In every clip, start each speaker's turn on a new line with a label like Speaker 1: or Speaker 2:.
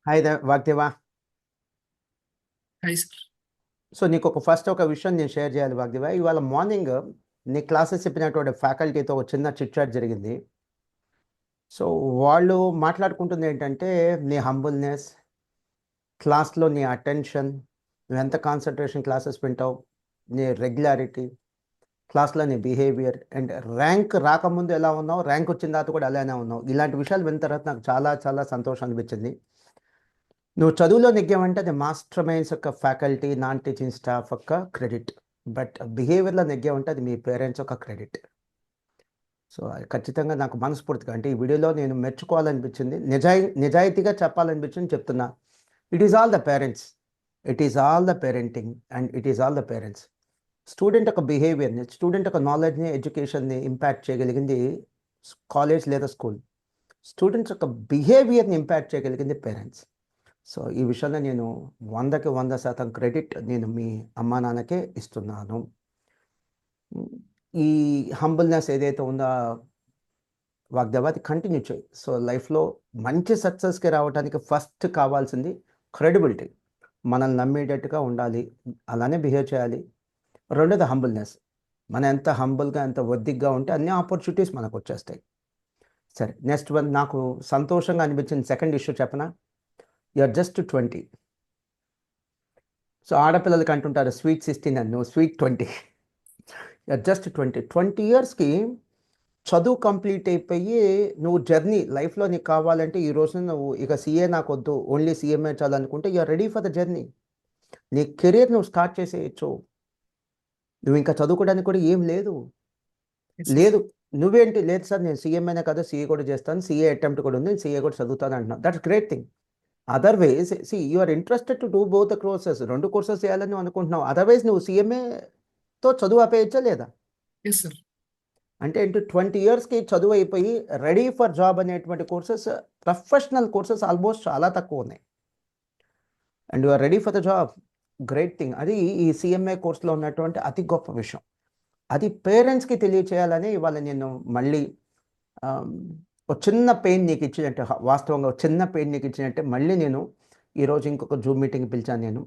Speaker 1: Hi Vagdeva.
Speaker 2: Hi sir.
Speaker 1: So నీకు ఒక విషయం నేను షేర్ చేయాలి వాగ్దేవా. ఇవాళ మార్నింగ్ నీ క్లాసెస్ చెప్పినటువంటి ఫ్యాకల్టీతో ఒక చిన్న చిట్ చాట్ జరిగింది. సో వాళ్ళు మాట్లాడుకుంటుంది ఏంటంటే నీ హంబుల్నెస్, క్లాస్లో నీ అటెన్షన్, నువ్వు ఎంత కాన్సన్ట్రేషన్ క్లాసెస్ వింటావు, నీ రెగ్యులారిటీ, క్లాస్లో నీ బిహేవియర్ అండ్ ర్యాంక్ రాకముందు ఎలా ఉన్నావు, ర్యాంక్ వచ్చిన తర్వాత కూడా అలానే ఉన్నావు. ఇలాంటి విషయాలు విన్న తర్వాత నాకు చాలా చాలా సంతోషం అనిపించింది. నువ్వు చదువులో నెగ్గావంటే అది మాస్టర్ మైండ్స్ యొక్క ఫ్యాకల్టీ, నాన్ టీచింగ్ స్టాఫ్ యొక్క క్రెడిట్. బట్ బిహేవియర్లో నెగ్గావంటే అది మీ పేరెంట్స్ యొక్క క్రెడిట్. సో ఖచ్చితంగా నాకు మనస్ఫూర్తిగా అంటే ఈ వీడియోలో నేను మెచ్చుకోవాలనిపించింది, నిజాయితీగా చెప్పాలనిపించింది చెప్తున్నా. It is all the parents, it is all the parenting and it is all the parents. Student యొక్క బిహేవియర్ని, స్టూడెంట్ యొక్క నాలెడ్జ్ని, ఎడ్యుకేషన్ని ఇంపాక్ట్ చేయగలిగింది కాలేజ్ లేదా స్కూల్. స్టూడెంట్స్ యొక్క బిహేవియర్ని ఇంపాక్ట్ చేయగలిగింది పేరెంట్స్. సో ఈ విషయంలో నేను 100కి 100% క్రెడిట్ నేను మీ అమ్మా నాన్నకే ఇస్తున్నాను. ఈ హంబుల్నెస్ ఏదైతే ఉందో వాగ్దేవా, అది కంటిన్యూ చేయి. సో లైఫ్లో మంచి సక్సెస్కి రావడానికి ఫస్ట్ కావాల్సింది క్రెడిబిలిటీ. మనల్ని నమ్మేటట్టుగా ఉండాలి, అలానే బిహేవ్ చేయాలి. రెండోది హంబుల్నెస్. మనం ఎంత హంబుల్గా, ఎంత ఒద్దిగ్గా ఉంటే అన్ని ఆపర్చునిటీస్ మనకు వచ్చేస్తాయి. సరే, నెక్స్ట్ వన్ నాకు సంతోషంగా అనిపించిన సెకండ్ ఇష్యూ చెప్పనా. You are just 20. సో ఆడపిల్లలకి అంటుంటారు స్వీట్ 16 అని, నువ్వు స్వీట్ 20. యూఆర్ జస్ట్ 20 ఇయర్స్కి చదువు కంప్లీట్ అయిపోయి నువ్వు జర్నీ లైఫ్లో నీకు కావాలంటే ఈ రోజున నువ్వు ఇక సీఏ నాకు వద్దు, ఓన్లీ సీఎంఏ చాలనుకుంటే you're ready for the journey. నీ కెరీర్ నువ్వు స్టార్ట్ చేసేయచ్చు. నువ్వు ఇంకా చదువుకోవడానికి కూడా ఏం లేదు. నువ్వేంటి, లేదు సార్ నేను సీఎంఏనే కదా, సీఏ కూడా చేస్తాను, సీఏ అటెంప్ట్ కూడా ఉంది, సీఏ కూడా చదువుతాను అంటున్నావు. That's great thing. Otherwise you are interested to do both the courses. 2 courses చేయాలని అనుకుంటున్నావు. అదర్వైజ్ నువ్వు సీఎంఏతో చదువు ఆపేయచ్చా లేదా? అంటే 20 ఇయర్స్కి చదువు అయిపోయి రెడీ ఫర్ జాబ్ అనేటువంటి కోర్సెస్, ప్రొఫెషనల్ కోర్సెస్ ఆల్మోస్ట్ చాలా తక్కువ ఉన్నాయి. And you are ready for the job, great thing. అది ఈ సీఎంఏ కోర్సులో ఉన్నటువంటి అతి గొప్ప విషయం. అది పేరెంట్స్కి తెలియచేయాలని ఇవాళ నేను మళ్ళీ ఒక చిన్న పెయిన్ నీకు ఇచ్చినట్టే, వాస్తవంగా ఒక చిన్న పెయిన్ నీకు ఇచ్చినట్టే మళ్ళీ నేను ఈరోజు ఇంకొక జూమ్ మీటింగ్ పిలిచాను. నేను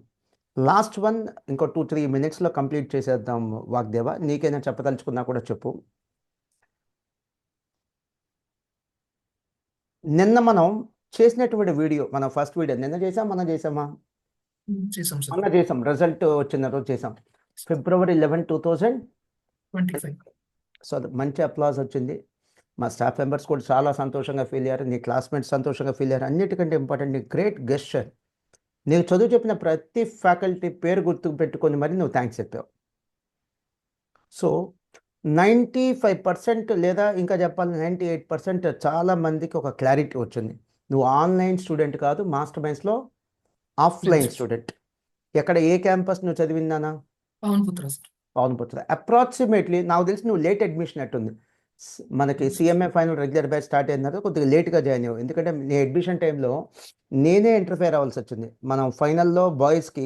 Speaker 1: లాస్ట్ వన్ ఇంకో 2-3 మినిట్స్లో కంప్లీట్ చేసేద్దాం వాగ్దేవా. నీకైనా చెప్పదలుచుకున్నా కూడా చెప్పు. నిన్న మనం చేసినటువంటి వీడియో, మన ఫస్ట్ వీడియో నిన్న మనం చేసామా? మొన్న చేసాం, రిజల్ట్ వచ్చిన రోజు చేసాం, February 11, 2025. సో మంచి అప్లాజ్ వచ్చింది. మా స్టాఫ్ మెంబర్స్ కూడా చాలా సంతోషంగా ఫీల్ అయ్యారు, నీ క్లాస్మేట్స్ సంతోషంగా ఫీల్ అయ్యారు. అన్నిటికంటే ఇంపార్టెంట్, నీ గ్రేట్ గెస్చర్. నీకు చదువు చెప్పిన ప్రతి ఫ్యాకల్టీ పేరు గుర్తుకు పెట్టుకొని మరి నువ్వు థ్యాంక్స్ చెప్పావు. సో 95% లేదా ఇంకా చెప్పాలి 98% చాలా మందికి ఒక క్లారిటీ వచ్చింది. నువ్వు ఆన్లైన్ స్టూడెంట్ కాదు, మాస్టర్ మైండ్స్లో ఆఫ్లైన్ స్టూడెంట్. ఎక్కడ, ఏ క్యాంపస్ నువ్వు చదివిందానా? పవన్పుత్ర. అప్రాక్సిమేట్లీ నాకు తెలిసి నువ్వు లేట్ అడ్మిషన్ అట్టుంది. మనకి CMA final regular batch start అయిన తర్వాత కొద్దిగా లేట్గా జాయిన్ అయ్యావు. ఎందుకంటే నీ అడ్మిషన్ టైంలో నేనే ఇంటర్ఫేర్ అవ్వాల్సి వచ్చింది. మనం ఫైనల్లో బాయ్స్కి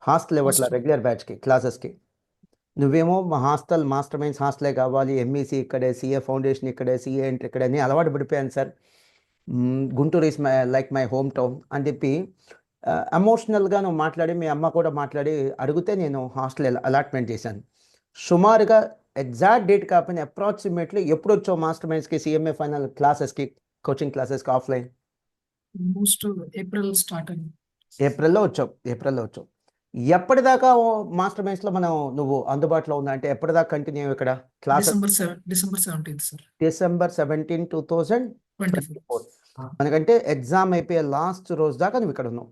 Speaker 1: హాస్టల్ ఇవ్వట్ల, రెగ్యులర్ బ్యాచ్కి క్లాసెస్కి. నువ్వేమో మా హాస్టల్, మాస్టర్ మైండ్స్ హాస్టలే కావాలి, ఎంఈసీ ఇక్కడే, సీఏ ఫౌండేషన్ ఇక్కడే, సీఏ ఎంట్రీ ఇక్కడే అని అలవాటు పడిపోయాను sir. Guntur is like my home town అని చెప్పి ఎమోషనల్గా నువ్వు మాట్లాడి, మీ అమ్మ కూడా మాట్లాడి అడిగితే నేను హాస్టల్ అలాట్మెంట్ చేశాను. సుమారుగా ఎగ్జాక్ట్ డేట్ కాకపోయినా అప్రాక్సిమేట్లీ ఎప్పుడు వచ్చావు మాస్టర్ మైండ్స్కి, సీఎంఏ ఫైనల్ క్లాసెస్కి, కోచింగ్ క్లాసెస్కి ఆఫ్లైన్? ఏప్రిల్లో వచ్చావు. ఎప్పటిదాకా మాస్టర్ మైండ్స్లో నువ్వు అందుబాటులో ఉందా? అంటే ఎప్పటిదాకా కంటిన్యూ ఇక్కడ క్లాస్? December 17, 2024. మనకంటే ఎగ్జామ్ అయిపోయే లాస్ట్ రోజు దాకా నువ్వు ఇక్కడ ఉన్నావు.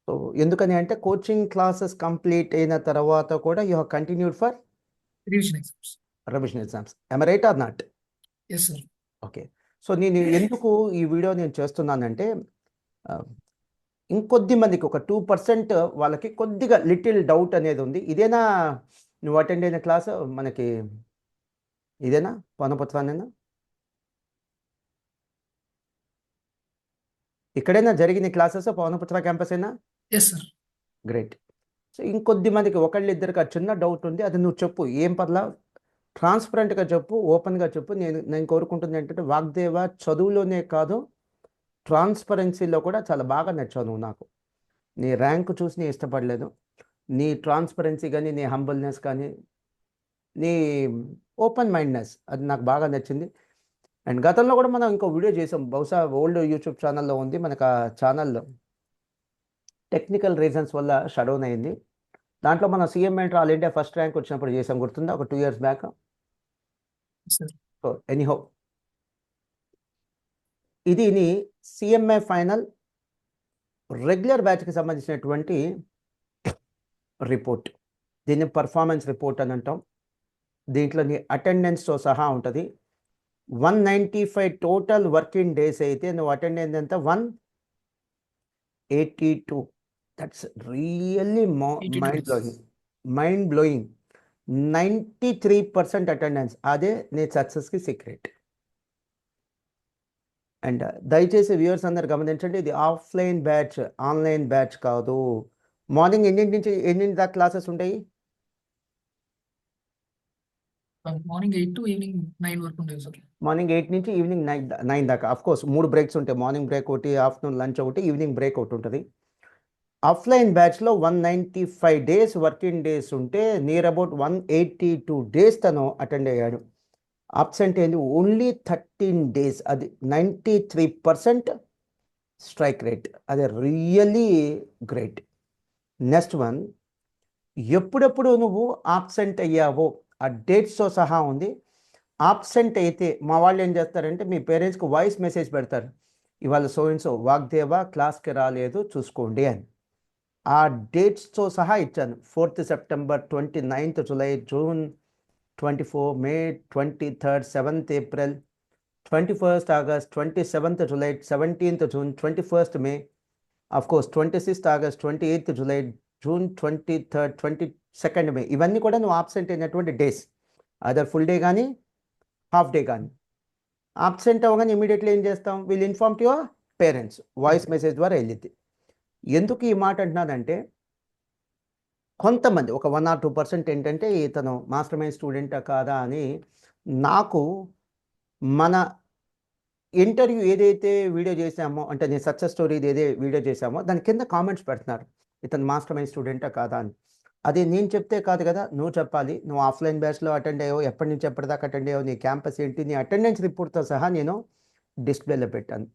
Speaker 1: సో ఎందుకని అంటే కోచింగ్ క్లాసెస్ కంప్లీట్ అయిన తర్వాత కూడా you have continued for revision exams. am I right or not? Okay. So నేను ఎందుకు ఈ వీడియో నేను చేస్తున్నానంటే ఇంకొద్ది మందికి ఒక 2% వాళ్ళకి కొద్దిగా లిటిల్ డౌట్ అనేది ఉంది. ఇదేనా నువ్వు అటెండ్ అయిన క్లాస్? మనకి ఇదేనా పవనపుత్రానేనా? ఇక్కడైనా జరిగిన క్లాసెస్ పవనపుత్ర క్యాంపస్ అయినా? గ్రేట్. సో ఇంకొద్ది మందికి ఒకళ్ళిద్దరికి ఆ చిన్న డౌట్ ఉంది, అది నువ్వు చెప్పు, ఏం పర్లా, ట్రాన్స్పరెంట్గా చెప్పు, ఓపెన్గా చెప్పు. నేను కోరుకుంటుంది ఏంటంటే వాగ్దేవ చదువులోనే కాదు, ట్రాన్స్పరెన్సీలో కూడా చాలా బాగా నచ్చావు నువ్వు నాకు. నీ ర్యాంక్ చూసి నేను ఇష్టపడలేదు. నీ ట్రాన్స్పరెన్సీ కానీ, నీ హంబుల్నెస్ కానీ, నీ ఓపెన్ మైండ్నెస్ అది నాకు బాగా నచ్చింది. అండ్ గతంలో కూడా మనం ఇంకో వీడియో చేసాం, బహుశా ఓల్డ్ యూట్యూబ్ ఛానల్లో ఉంది. మనకు ఆ ఛానల్లో టెక్నికల్ రీజన్స్ వల్ల షట్ డౌన్ అయింది. దాంట్లో మనం CM enter all India first rank వచ్చినప్పుడు చేసాం, గుర్తుందా? ఒక 2 years బ్యాక్. సో ఎనీహౌ, ఇది నీ సిఎంఏ ఫైనల్ రెగ్యులర్ బ్యాచ్కి సంబంధించినటువంటి రిపోర్ట్. దీన్ని పర్ఫార్మెన్స్ రిపోర్ట్ అని అంటాం. దీంట్లో నీ అటెండెన్స్తో సహా ఉంటుంది. 195 టోటల్ వర్కింగ్ డేస్ అయితే నువ్వు అటెండ్ అయింది ఎంత? 182. That's really mind blowing. 93% attendance. అదే నీ సక్సెస్కి సీక్రెట్. అండ్ దయచేసి వ్యూవర్స్ అందరు గమనించండి, ఇది ఆఫ్లైన్ బ్యాచ్, ఆన్లైన్ బ్యాచ్ కాదు. మార్నింగ్ ఎన్నింటి నుంచి ఎన్నింటి దాకా క్లాసెస్ ఉంటాయి?
Speaker 2: మార్నింగ్ 8 to ఈవినింగ్ 9 వరకు ఉంటుంది సార్.
Speaker 1: మార్నింగ్ 8 నుంచి ఈవినింగ్ 9 దాకా. అఫ్ కోర్స్ 3 బ్రేక్స్ ఉంటాయి. మార్నింగ్ బ్రేక్ ఒకటి, ఆఫ్టర్నూన్ లంచ్ ఒకటి, ఈవినింగ్ బ్రేక్ ఒకటి ఉంటుంది. ఆఫ్లైన్ బ్యాచ్లో 195 డేస్ వర్కింగ్ డేస్ ఉంటే నియర్ అబౌట్ 182 డేస్ తను అటెండ్ అయ్యాడు. అబ్సెంట్ అయింది ఓన్లీ 13 days. అది 93% స్ట్రైక్ రేట్. అది రియల్లీ గ్రేట్. నెక్స్ట్ వన్, ఎప్పుడెప్పుడు నువ్వు ఆబ్సెంట్ అయ్యావో ఆ డేట్స్తో సహా ఉంది. ఆబ్సెంట్ అయితే మా వాళ్ళు ఏం చేస్తారంటే మీ పేరెంట్స్కి వాయిస్ మెసేజ్ పెడతారు, ఇవాళ సో అండ్ సో వాగ్దేవా క్లాస్కి రాలేదు చూసుకోండి అని. ఆ డేట్స్తో సహా ఇచ్చాను. 4th September, 29th July, June 24, May 23rd, 7th April, 21st August, 27th July, 17th June, 21st May, of course 26th August, 28th July, June 23rd, 22nd May. ఇవన్నీ కూడా నువ్వు ఆబ్సెంట్ అయినటువంటి డేస్. అదర్ ఫుల్ డే కానీ half day కానీ. Absent అవ్వగానే immediately ఏం చేస్తాం? Will inform to your parents. Voice message ద్వారా వెళ్ళింది. ఎందుకు ఈ మాట అంటున్నానంటే, కొంతమంది ఒక 1 or 2% ఏంటంటే ఇతను మాస్టర్ మైండ్ స్టూడెంటా కాదా అని నాకు మన ఇంటర్వ్యూ ఏదైతే వీడియో చేసామో, అంటే నేను సక్సెస్ స్టోరీ ఏదైతే వీడియో చేసామో దాని కింద కామెంట్స్ పెడుతున్నారు, ఇతను మాస్టర్ మైండ్ స్టూడెంటా కాదా అని. అది నేను చెప్తే కాదు కదా, నువ్వు చెప్పాలి. నువ్వు ఆఫ్లైన్ బ్యాచ్లో అటెండ్ అయ్యావు, ఎప్పటి నుంచి ఎప్పటిదాకా అటెండ్ అయ్యావు, నీ క్యాంపస్ ఏంటి, నీ అటెండెన్స్ రిపోర్ట్తో సహా నేను డిస్ప్లేలో పెట్టాను.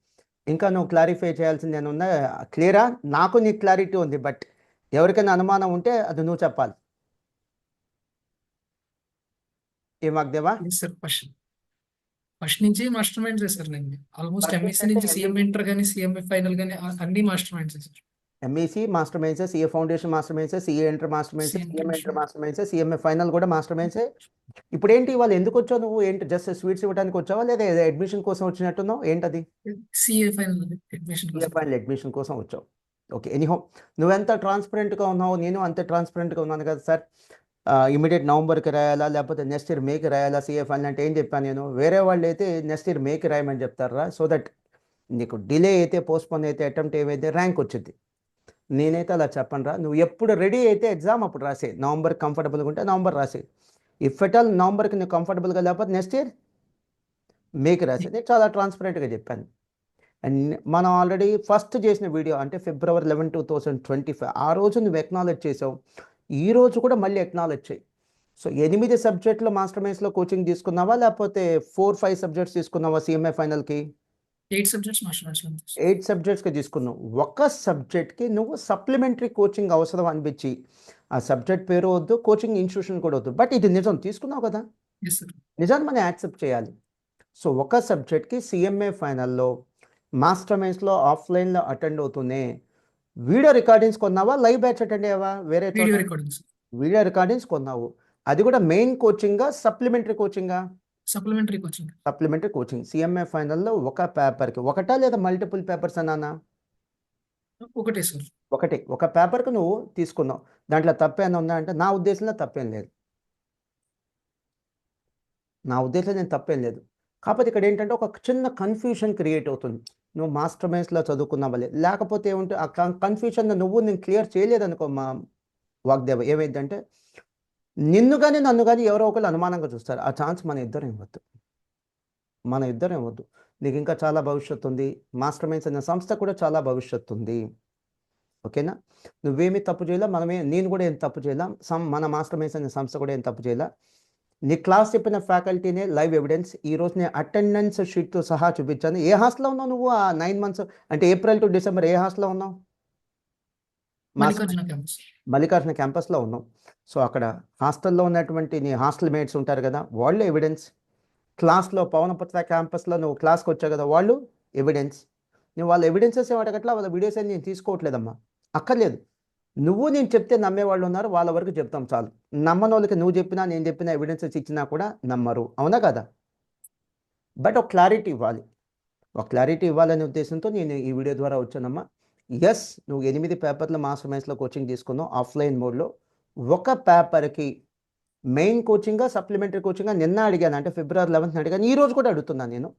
Speaker 1: ఇంకా నువ్వు క్లారిఫై చేయాల్సింది నేను ఉన్నా క్లియరా? నాకు నీ క్లారిటీ ఉంది, బట్ ఎవరికైనా అనుమానం ఉంటే అది నువ్వు చెప్పాలి. ఏ వాగ్దేవా?
Speaker 2: సార్ ఫస్ట్ నుంచి మాస్టర్ మైండ్స్ సార్. నేను ఆల్మోస్ట్ ఎంఎస్సీ నుంచి సీఎం ఇంటర్ కానీ సిఎంఏ ఫైనల్ కానీ అన్ని master minds sir.
Speaker 1: MEC master minds, CA foundation master minds, CA enter master minds, CM enter master minds, CMA final కూడా master minds. ఇప్పుడు ఏంటి వాళ్ళు ఎందుకు వచ్చావు నువ్వు? ఏంటి జస్ట్ స్వీట్స్ ఇవ్వడానికి వచ్చావా లేదా అడ్మిషన్ కోసం వచ్చినట్టున్నావు? ఏంటది?
Speaker 2: CA final admission
Speaker 1: CA final admission కోసం వచ్చావు. ఓకే, ఎనీహో నువ్వెంత ట్రాన్స్పరెంట్గా ఉన్నావు, నేను అంతే ట్రాన్స్పరెంట్గా ఉన్నాను కదా సార్. ఇమీడియట్ నవంబర్కి రాయాలా లేకపోతే నెక్స్ట్ ఇయర్ మేకి రాయాలా సిఏ ఫైనల్ అంటే ఏం చెప్పాను నేను? వేరే వాళ్ళు అయితే నెక్స్ట్ ఇయర్ మేకి రాయమని చెప్తారా, సో దట్ నీకు డిలే అయితే, పోస్ట్పోన్ అయితే, అటెంప్ట్ ఏమైతే ర్యాంక్ వచ్చింది. నేనైతే అలా చెప్పను రా. నువ్వు ఎప్పుడు రెడీ అయితే ఎగ్జామ్ అప్పుడు రాసే. నవంబర్ కంఫర్టబుల్గా ఉంటే నవంబర్ రాసే. ఇఫ్ ఎట్ ఆల్ నవంబర్కి నువ్వు కంఫర్టబుల్గా లేకపోతే నెక్స్ట్ ఇయర్ మేకి రాసే. నేను చాలా ట్రాన్స్పరెంట్గా చెప్పాను. అండ్ మనం ఆల్రెడీ ఫస్ట్ చేసిన వీడియో అంటే February 11, 2025 ఆ రోజు నువ్వు ఎక్నాలెడ్జ్ చేసావు. ఈ రోజు కూడా మళ్ళీ ఎక్నాలెడ్జ్ చేయి. సో 8 సబ్జెక్టులు మాస్టర్ మైండ్స్లో కోచింగ్ తీసుకున్నావా లేకపోతే 4-5 సబ్జెక్ట్స్ తీసుకున్నావా సిఎంఏ ఫైనల్కి?
Speaker 2: 8 సబ్జెక్ట్స్ మాస్టర్ మైండ్స్.
Speaker 1: 8 సబ్జెక్ట్స్కి తీసుకున్నావు. ఒక సబ్జెక్ట్కి నువ్వు సప్లిమెంటరీ కోచింగ్ అవసరం అనిపించి ఆ సబ్జెక్ట్ పేరు వద్దు, కోచింగ్ ఇన్స్టిట్యూషన్ కూడా వద్దు, బట్ ఇది నిజం తీసుకున్నావు కదా, నిజాన్ని మనం యాక్సెప్ట్ చేయాలి. సో ఒక సబ్జెక్ట్కి సిఎంఏ ఫైనల్లో మాస్టర్ మైండ్స్లో ఆఫ్లైన్లో అటెండ్ అవుతూనే వీడియో రికార్డింగ్స్ కొన్నావా, లైవ్ బ్యాచ్ అటెండ్ అయ్యావా? వేరే వీడియో రికార్డింగ్స్ కొన్నావు. అది కూడా మెయిన్ కోచింగా సప్లిమెంటరీ కోచింగా? Supplementary coaching. సిఎంఏ ఫైనల్లో ఒక పేపర్కి ఒకటా లేదా మల్టిపుల్ పేపర్స్ అన్నానా?
Speaker 2: ఒకటే సార్.
Speaker 1: ఒకటే. ఒక పేపర్కి నువ్వు తీసుకున్నావు. దాంట్లో తప్పేమైనా ఉందా అంటే నా ఉద్దేశంలో తప్పేం లేదు. నేను తప్పేం లేదు. కాకపోతే ఇక్కడ ఏంటంటే ఒక చిన్న కన్ఫ్యూషన్ క్రియేట్ అవుతుంది. నువ్వు మాస్టర్ మైండ్స్లో చదువుకున్నావా లేకపోతే ఏముంటే ఆ కన్ఫ్యూషన్ నేను క్లియర్ చేయలేదనుకో మా వాగ్దేవ, ఏమైందంటే నిన్ను కానీ నన్ను కానీ ఎవరో ఒకళ్ళు అనుమానంగా చూస్తారు. ఆ ఛాన్స్ మన ఇద్దరం ఇవ్వద్దు. నీకు ఇంకా చాలా భవిష్యత్తు ఉంది. మాస్టర్ మైండ్స్ అనే సంస్థ కూడా చాలా భవిష్యత్తు ఉంది. ఓకేనా? నువ్వేమీ తప్పు చేయలే, నేను కూడా ఏం తప్పు చేయలే, మన మాస్టర్ మైండ్స్ అనే సంస్థ కూడా ఏం తప్పు చేయలే. నీ క్లాస్ చెప్పిన ఫ్యాకల్టీనే లైవ్ ఎవిడెన్స్. ఈరోజు నేను అటెండెన్స్ షీట్తో సహా చూపించాను. ఏ హాస్టల్లో ఉన్నావు నువ్వు? ఆ 9 మంత్స్ అంటే ఏప్రిల్ టు డిసెంబర్ ఏ హాస్టల్లో ఉన్నావు?
Speaker 2: మల్లికార్జున క్యాంపస్.
Speaker 1: మల్లికార్జున క్యాంపస్లో ఉన్నావు. సో అక్కడ హాస్టల్లో ఉన్నటువంటి నీ హాస్టల్ మేట్స్ ఉంటారు కదా, వాళ్ళు ఎవిడెన్స్. క్లాస్లో పవనపుత్ర క్యాంపస్లో నువ్వు క్లాస్కి వచ్చావు కదా, వాళ్ళు ఎవిడెన్స్. నువ్వు వాళ్ళ ఎవిడెన్సెస్ ఏమి అడగట్లా, వాళ్ళ వీడియోస్ అని నేను తీసుకోవట్లేదమ్మా. అక్కర్లేదు. నేను చెప్తే నమ్మేవాళ్ళు ఉన్నారు, వాళ్ళ వరకు చెప్తాం చాలు. నమ్మని వాళ్ళకి నువ్వు చెప్పినా నేను చెప్పినా ఎవిడెన్సెస్ ఇచ్చినా కూడా నమ్మరు. అవునా కదా? బట్ ఒక క్లారిటీ ఇవ్వాలి. ఒక క్లారిటీ ఇవ్వాలనే ఉద్దేశంతో నేను ఈ వీడియో ద్వారా వచ్చానమ్మా. ఎస్, నువ్వు 8 పేపర్ల మాస్టర్ మైండ్స్లో కోచింగ్ తీసుకున్నావు ఆఫ్లైన్ మోడ్లో. ఒక పేపర్కి మెయిన్ కోచింగ్గా సప్లిమెంటరీ కోచింగ్గా నిన్న అడిగాను, అంటే ఫిబ్రవరి 11th అడిగాను. ఈ రోజు కూడా అడుగుతున్నాను నేను.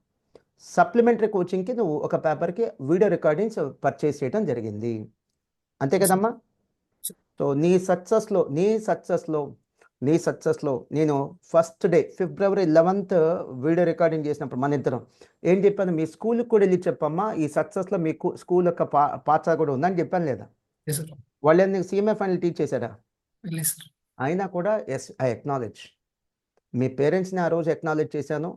Speaker 1: సప్లిమెంటరీ కోచింగ్కి నువ్వు ఒక పేపర్కి వీడియో రికార్డింగ్స్ పర్చేస్ చేయడం జరిగింది. అంతే కదమ్మా? సో నీ సక్సెస్లో నేను ఫస్ట్ డే ఫిబ్రవరి 11th వీడియో రికార్డింగ్ చేసినప్పుడు మన ఇద్దరం ఏం చెప్పాను, మీ స్కూల్కి కూడా వెళ్ళి చెప్పమ్మా, ఈ సక్సెస్లో మీకు స్కూల్ యొక్క పాత్ర కూడా ఉందని చెప్పాను లేదా? వాళ్ళు నీకు CMA ఫైనల్ టీచ్ చేశారా? అయినా కూడా ఎస్, ఐ అక్నాలెడ్జ్. మీ పేరెంట్స్ని ఆ రోజు అక్నాలెడ్జ్ చేశాను.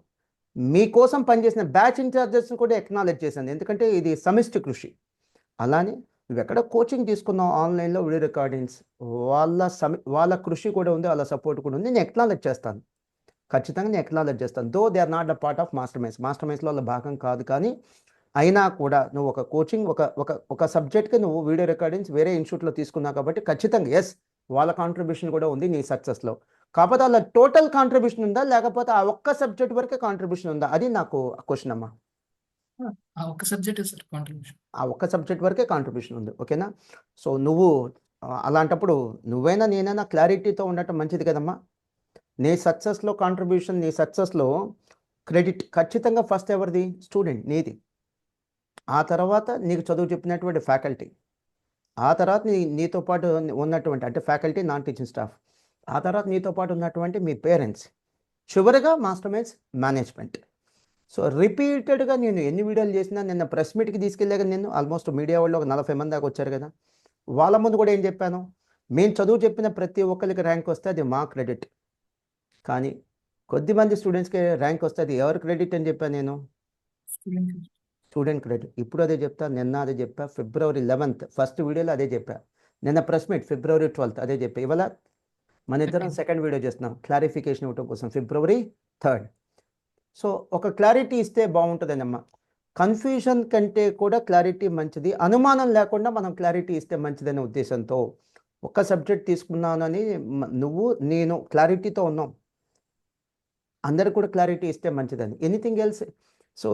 Speaker 1: మీకోసం పనిచేసిన బ్యాచ్ ఇన్ఛార్జెస్ని కూడా అక్నాలెడ్జ్ చేశాను. ఎందుకంటే ఇది సమిష్టి కృషి. అలానే నువ్వు ఎక్కడ కోచింగ్ తీసుకున్నావు ఆన్లైన్లో వీడియో రికార్డింగ్స్, వాళ్ళ కృషి కూడా ఉంది, వాళ్ళ సపోర్ట్ కూడా ఉంది. నేను అక్నాలెడ్జ్ చేస్తాను, ఖచ్చితంగా నేను అక్నాలెడ్జ్ చేస్తాను. Though they are not the part of master మైండ్స్లో వాళ్ళ భాగం కాదు. కానీ అయినా కూడా నువ్వు ఒక కోచింగ్ ఒక సబ్జెక్ట్కి నువ్వు వీడియో రికార్డింగ్స్ వేరే ఇన్స్టిట్యూట్లో తీసుకున్నావు కాబట్టి ఖచ్చితంగా ఎస్, వాళ్ళ కాంట్రిబ్యూషన్ కూడా ఉంది నీ సక్సెస్లో. కాకపోతే వాళ్ళ టోటల్ కాంట్రిబ్యూషన్ ఉందా, లేకపోతే ఆ ఒక్క సబ్జెక్ట్ వరకే కాంట్రిబ్యూషన్ ఉందా, అది నాకు క్వశ్చన్ అమ్మా.
Speaker 2: ఆ ఒక్క సబ్జెక్ట్ సార్ కాంట్రిబ్యూషన్.
Speaker 1: ఆ ఒక్క సబ్జెక్ట్ వరకే కాంట్రిబ్యూషన్ ఉంది. ఓకేనా? సో నువ్వు అలాంటప్పుడు నువ్వైనా నేనైనా క్లారిటీతో ఉండటం మంచిది కదమ్మా. నీ సక్సెస్లో కాంట్రిబ్యూషన్, నీ సక్సెస్లో క్రెడిట్ ఖచ్చితంగా ఫస్ట్ ఎవరిది? స్టూడెంట్, నీది. ఆ తర్వాత నీకు చదువు చెప్పినటువంటి ఫ్యాకల్టీ, ఆ తర్వాత నీతో పాటు ఉన్నటువంటి అంటే ఫ్యాకల్టీ, నాన్ టీచింగ్ స్టాఫ్, ఆ తర్వాత నీతో పాటు ఉన్నటువంటి మీ పేరెంట్స్, చివరిగా మాస్టర్ మైండ్స్ మేనేజ్మెంట్. సో రిపీటెడ్గా నేను ఎన్ని వీడియోలు చేసినా, నిన్న ప్రెస్ మీట్కి తీసుకెళ్ళాక నేను ఆల్మోస్ట్ మీడియా వాళ్ళు ఒక 40 మంది దాకా వచ్చారు కదా, వాళ్ళ ముందు కూడా ఏం చెప్పాను, మేము చదువు చెప్పిన ప్రతి ఒక్కరికి ర్యాంక్ వస్తే అది మా క్రెడిట్. కానీ కొద్దిమంది స్టూడెంట్స్కి ర్యాంక్ వస్తే అది ఎవరి క్రెడిట్ అని చెప్పాను నేను? Student credit. ఇప్పుడు అదే చెప్తా, నిన్న అదే చెప్పా, ఫిబ్రవరి 11th ఫస్ట్ వీడియోలో అదే చెప్పా, నిన్న ప్రెస్ మీట్ ఫిబ్రవరి 12th అదే చెప్పా. ఇవాళ మన ఇద్దరం సెకండ్ వీడియో చేస్తున్నాం క్లారిఫికేషన్ ఇవ్వడం కోసం, ఫిబ్రవరి 3rd. సో ఒక క్లారిటీ ఇస్తే బాగుంటుందన్నమ్మా. కన్ఫ్యూజన్ కంటే కూడా క్లారిటీ మంచిది. అనుమానం లేకుండా మనం క్లారిటీ ఇస్తే మంచిదనే ఉద్దేశంతో ఒక సబ్జెక్ట్ తీసుకున్నానని నేను క్లారిటీతో ఉన్నాం. అందరికి కూడా క్లారిటీ ఇస్తే మంచిదని. Anything else. సో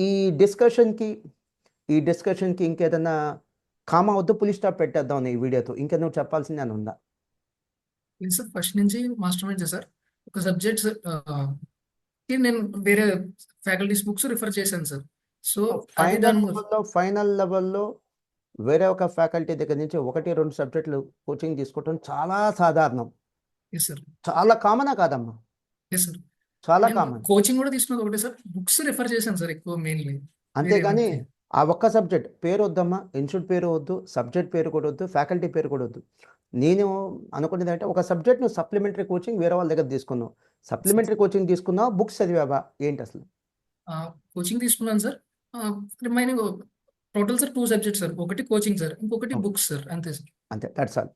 Speaker 1: ఈ డిస్కషన్కి ఇంకేదన్నా కామా వద్దు, పులి స్టాప్ పెట్టేద్దాం ఈ వీడియోతో. ఇంకా నువ్వు చెప్పాల్సింది అని ఉందా?
Speaker 2: సార్ ఫస్ట్ నుంచి మాస్టర్ మైండ్ సార్ ఒక సబ్జెక్ట్స్ నేను వేరే ఫ్యాకల్టీస్ బుక్స్ రిఫర్ చేశాను సార్. సో
Speaker 1: ఫైనల్ లెవెల్లో వేరే ఒక ఫ్యాకల్టీ దగ్గర నుంచి 1-2 సబ్జెక్టులు కోచింగ్ తీసుకోవటం చాలా సాధారణం. చాలా కామనా కాదమ్మా? చాలా కామన్.
Speaker 2: కోచింగ్ కూడా తీసుకున్నది ఒకటే సార్, బుక్స్ రిఫర్ చేశాను సార్ ఎక్కువ మెయిన్లీ.
Speaker 1: అంతేగాని ఆ ఒక్క సబ్జెక్ట్ పేరు వద్దమ్మా, ఇన్స్టిట్యూట్ పేరు వద్దు, సబ్జెక్ట్ పేరు కూడా వద్దు, ఫ్యాకల్టీ పేరు కూడా వద్దు. నేను అనుకునేది అంటే ఒక సబ్జెక్ట్ నువ్వు సప్లిమెంటరీ కోచింగ్ వేరే వాళ్ళ దగ్గర తీసుకున్నావు, సప్లిమెంటరీ కోచింగ్ తీసుకున్నావు, బుక్స్ చదివావా ఏంటి అసలు?
Speaker 2: కోచింగ్ తీసుకున్నాను sir. Remaining total sir 2 subjects sir, ఒకటి కోచింగ్ సార్, ఇంకొకటి బుక్స్ సార్, అంతే సార్. అంతే,
Speaker 1: దట్స్ ఆల్.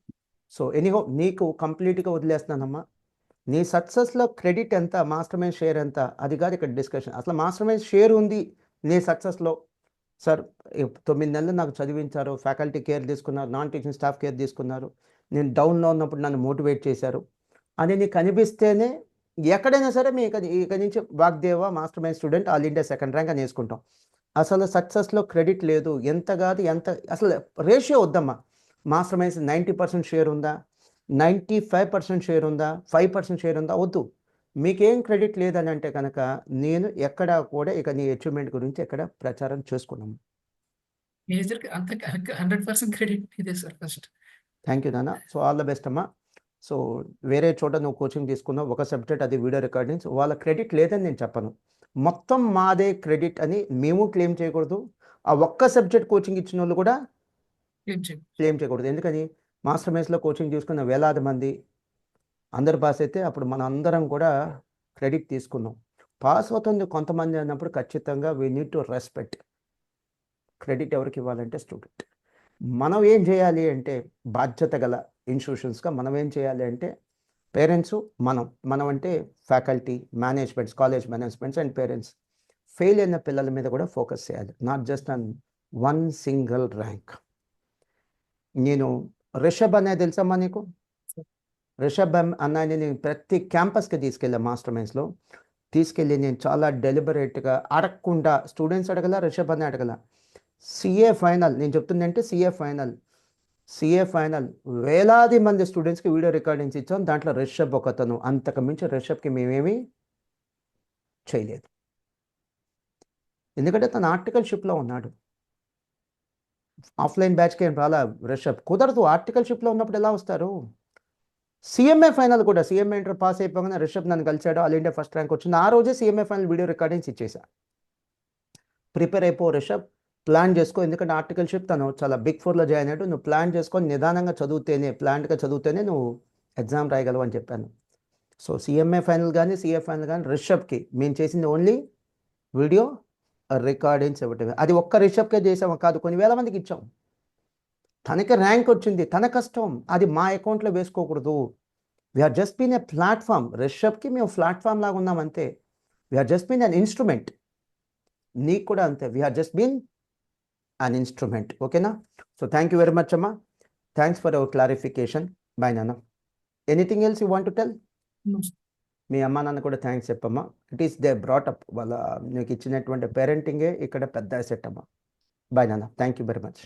Speaker 1: సో ఎనీహో నీకు కంప్లీట్గా వదిలేస్తున్నానమ్మా. నీ సక్సెస్లో క్రెడిట్ ఎంత, మాస్టర్ మైండ్ షేర్ ఎంత, అది కాదు ఇక్కడ డిస్కషన్. అసలు మాస్టర్ మైండ్ షేర్ ఉంది నీ సక్సెస్లో. సార్ 9 నెలలు నాకు చదివించారు, ఫ్యాకల్టీ కేర్ తీసుకున్నారు, నాన్ టీచింగ్ స్టాఫ్ కేర్ తీసుకున్నారు, నేను డౌన్లో ఉన్నప్పుడు నన్ను మోటివేట్ చేశారు అని నీకు అనిపిస్తేనే ఎక్కడైనా సరే ఇక నుంచి Vagdeva master mind student all India 2nd rank అని వేసుకుంటాం. అసలు సక్సెస్లో క్రెడిట్ లేదు, ఎంత కాదు ఎంత, అసలు రేషియో వద్దమ్మా. మాస్టర్ మైండ్స్ 90% షేర్ ఉందా, 95% షేర్ ఉందా, 5% షేర్ ఉందా, వద్దు. మీకేం క్రెడిట్ లేదని అంటే కనుక నేను ఎక్కడా కూడా ఇక నీ అచీవ్మెంట్ గురించి ఎక్కడ ప్రచారం చేసుకున్నాము.
Speaker 2: 100% క్రెడిట్ ఇదే సార్ ఫస్ట్.
Speaker 1: థ్యాంక్ యూ నాన్న. సో ఆల్ ద బెస్ట్ అమ్మా. సో వేరే చోట నువ్వు కోచింగ్ తీసుకున్నావు ఒక సబ్జెక్ట్, అది వీడియో రికార్డింగ్స్, వాళ్ళ క్రెడిట్ లేదని నేను చెప్పను. మొత్తం మాదే క్రెడిట్ అని మేము క్లెయిమ్ చేయకూడదు. ఆ ఒక్క సబ్జెక్ట్ కోచింగ్ ఇచ్చిన వాళ్ళు కూడా
Speaker 2: క్లెయిమ్ చేయండి.
Speaker 1: క్లెయిమ్ చేయకూడదు. ఎందుకని మాస్టర్ మెన్స్లో కోచింగ్ తీసుకున్న వేలాది మంది అందరు పాస్ అయితే అప్పుడు మన అందరం కూడా క్రెడిట్ తీసుకున్నాం. పాస్ అవుతుంది కొంతమంది అన్నప్పుడు ఖచ్చితంగా we need to respect. Credit ఎవరికి ఇవ్వాలంటే స్టూడెంట్. మనం ఏం చేయాలి అంటే బాధ్యత గల ఇన్స్టిట్యూషన్స్గా మనం ఏం చేయాలి అంటే పేరెంట్స్, మనం అంటే faculty, managements, college managements and parents fail అయిన పిల్లల మీద కూడా ఫోకస్ చేయాలి. Not just on one single rank. నేను రిషబ్ అనేది తెలుసమ్మా నీకు? రిషబ్ అన్నని నేను ప్రతి క్యాంపస్కి తీసుకెళ్ళా మాస్టర్ మైండ్స్లో. తీసుకెళ్ళి నేను చాలా డెలిబరేట్గా అడగకుండా, స్టూడెంట్స్ అడగల, రిషబ్ అని అడగల. సిఏ ఫైనల్ నేను చెప్తుందంటే సిఏ ఫైనల్ వేలాది మంది స్టూడెంట్స్కి వీడియో రికార్డింగ్స్ ఇచ్చాం. దాంట్లో రిషబ్ ఒకతను. అంతకు మించి రిషబ్కి మేమేమీ చేయలేదు. ఎందుకంటే తను ఆర్టికల్షిప్లో ఉన్నాడు. ఆఫ్లైన్ బ్యాచ్కి ఏం రాలా రిషబ్. కుదరదు, ఆర్టికల్షిప్లో ఉన్నప్పుడు ఎలా వస్తారు? సిఎంఏ ఫైనల్ కూడా, సిఎంఏ ఇంటర్ పాస్ అయిపోగానే రిషబ్ నన్ను కలిశాడు. ఆల్ ఇండియా ఫస్ట్ ర్యాంక్ వచ్చింది. ఆ రోజే సిఎంఏ ఫైనల్ వీడియో రికార్డింగ్స్ ఇచ్చేసా. ప్రిపేర్ అయిపో రిషబ్, ప్లాన్ చేసుకో. ఎందుకంటే ఆర్టికల్షిప్ తను చాలా బిగ్ 4లో జాయిన్ అయ్యాడు. నువ్వు ప్లాన్ చేసుకొని నిదానంగా చదివితేనే, ప్లాన్డ్గా చదివితేనే నువ్వు ఎగ్జామ్ రాయగలవు అని చెప్పాను. సో సిఎంఏ ఫైనల్ కానీ సిఏ ఫైనల్ కానీ రిషబ్కి మేము చేసింది ఓన్లీ వీడియో రికార్డింగ్స్ ఇవ్వటమే. అది ఒక్క రిషబ్కే చేసాము కాదు, కొన్ని వేల మందికి ఇచ్చాం. తనకి ర్యాంక్ వచ్చింది, తన కష్టం, అది మా అకౌంట్లో వేసుకోకూడదు. We're just been a platform. రిషబ్కి మేము ప్లాట్ఫామ్ లాగా ఉన్నాం అంతే. We're just been an instrument. నీకు కూడా అంతే, we're just been an instrument. ఓకేనా? So thank you very much అమ్మా. Thanks for our clarification. Bye నాన్న. Anything else you want to tell?
Speaker 2: No, sir.
Speaker 1: మీ అమ్మా నాన్న కూడా థ్యాంక్స్ చెప్పమ్మా. It is they brought up. వాళ్ళ నీకు ఇచ్చినటువంటి పేరెంటింగే ఇక్కడ పెద్ద అసెట్ అమ్మా. బాయ్ నాన్న. Thank you very much.